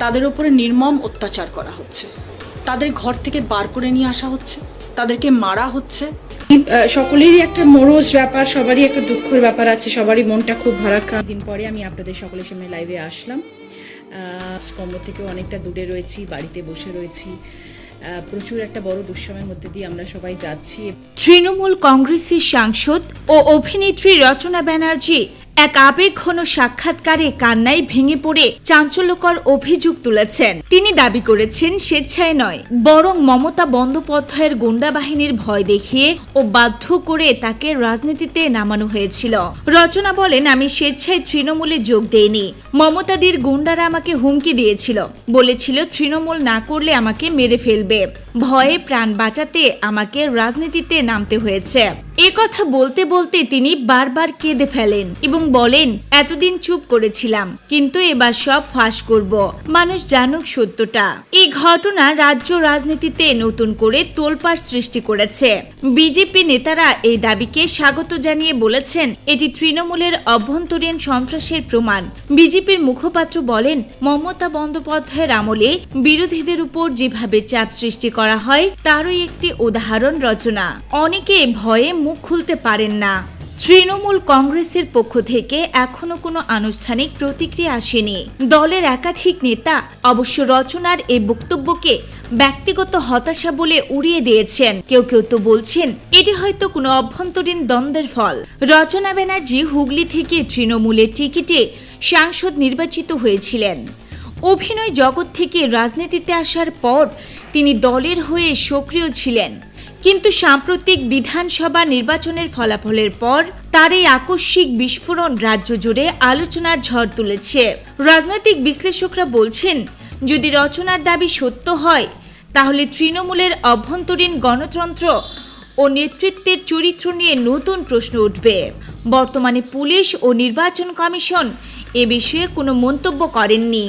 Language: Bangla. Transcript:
তাদের উপরে নির্মম অত্যাচার করা হচ্ছে, তাদের ঘর থেকে বার করে নিয়ে আসা হচ্ছে, তাদেরকে মারা হচ্ছে। সকলেরই একটা মরোজ ব্যাপার, সবারই একটা দুঃখের ব্যাপার আছে, সবারই মনটা খুব ভারাক্রান্ত। দিন পরে আমি আপনাদের সকলের সামনে লাইভে আসলাম। কর্ম থেকেও অনেকটা দূরে রয়েছি, বাড়িতে বসে রয়েছি, প্রচুর একটা বড় দুঃসময়ের মধ্যে দিয়ে আমরা সবাই যাচ্ছি। তৃণমূল কংগ্রেসের সাংসদ ও অভিনেত্রী রচনা ব্যানার্জি এক আবেগঘন সাক্ষাৎকারে কান্নায় ভেঙে পড়ে চাঞ্চল্যকর অভিযোগ তুলেছেন। তিনি দাবি করেছেন স্বেচ্ছায় নয়, বরং মমতা বন্দ্যোপাধ্যায়ের গুন্ডা বাহিনীর ভয় দেখিয়ে ও বাধ্য করে তাকে রাজনীতিতে নামানো হয়েছিল। রচনা বলেন, আমি স্বেচ্ছায় তৃণমূলে যোগ দেইনি। মমতাদির গুন্ডারা আমাকে হুমকি দিয়েছিল, বলেছিল তৃণমূল না করলে আমাকে মেরে ফেলবে। ভয়ে প্রাণ বাঁচাতে আমাকে রাজনীতিতে নামতে হয়েছে। এ কথা বলতে বলতে তিনি বারবার কেঁদে ফেলেন এবং বলেন, এতদিন চুপ করেছিলাম, কিন্তু এবার সব ফাঁস করব, মানুষ জানুক সত্যটা। এই ঘটনা রাজ্য রাজনীতিতে নতুন করে তোলপাড় সৃষ্টি করেছে। বিজেপি নেতারা এই দাবিকে স্বাগত জানিয়ে বলেছেন, এটি তৃণমূলের অভ্যন্তরীণ সন্ত্রাসের প্রমাণ। বিজেপির মুখপাত্র বলেন, মমতা বন্দ্যোপাধ্যায়ের আমলে বিরোধীদের উপর যেভাবে চাপ সৃষ্টি করা হয় তারই একটি উদাহরণ রচনা। অনেকে ভয়ে মুখ খুলতে পারেন না। তৃণমূল কংগ্রেসের পক্ষ থেকে এখনো কোনো আনুষ্ঠানিক প্রতিক্রিয়া আসেনি। দলের একাধিক নেতা অবশ্য রচনার এই বক্তব্যকে ব্যক্তিগত হতাশা বলে উড়িয়ে দিয়েছেন। কেউ কেউ তো বলছেন এটি হয়তো কোনো অভ্যন্তরীণ দ্বন্দ্বের ফল। রচনা ব্যানার্জি হুগলি থেকে তৃণমূলের টিকিটে সাংসদ নির্বাচিত হয়েছিলেন। অভিনয় জগৎ থেকে রাজনীতিতে আসার পর তিনি দলের হয়ে সক্রিয় ছিলেন, কিন্তু সাম্প্রতিক বিধানসভা নির্বাচনের ফলাফলের পর তার এই আকস্মিক বিস্ফোরণ রাজ্য জুড়ে আলোচনার ঝড় তুলেছে। রাজনৈতিক বিশ্লেষকরা বলছেন, যদি রচনার দাবি সত্য হয় তাহলে তৃণমূলের অভ্যন্তরীণ গণতন্ত্র ও নেতৃত্বের চরিত্র নিয়ে নতুন প্রশ্ন উঠবে। বর্তমানে পুলিশ ও নির্বাচন কমিশন এ বিষয়ে কোনো মন্তব্য করেননি।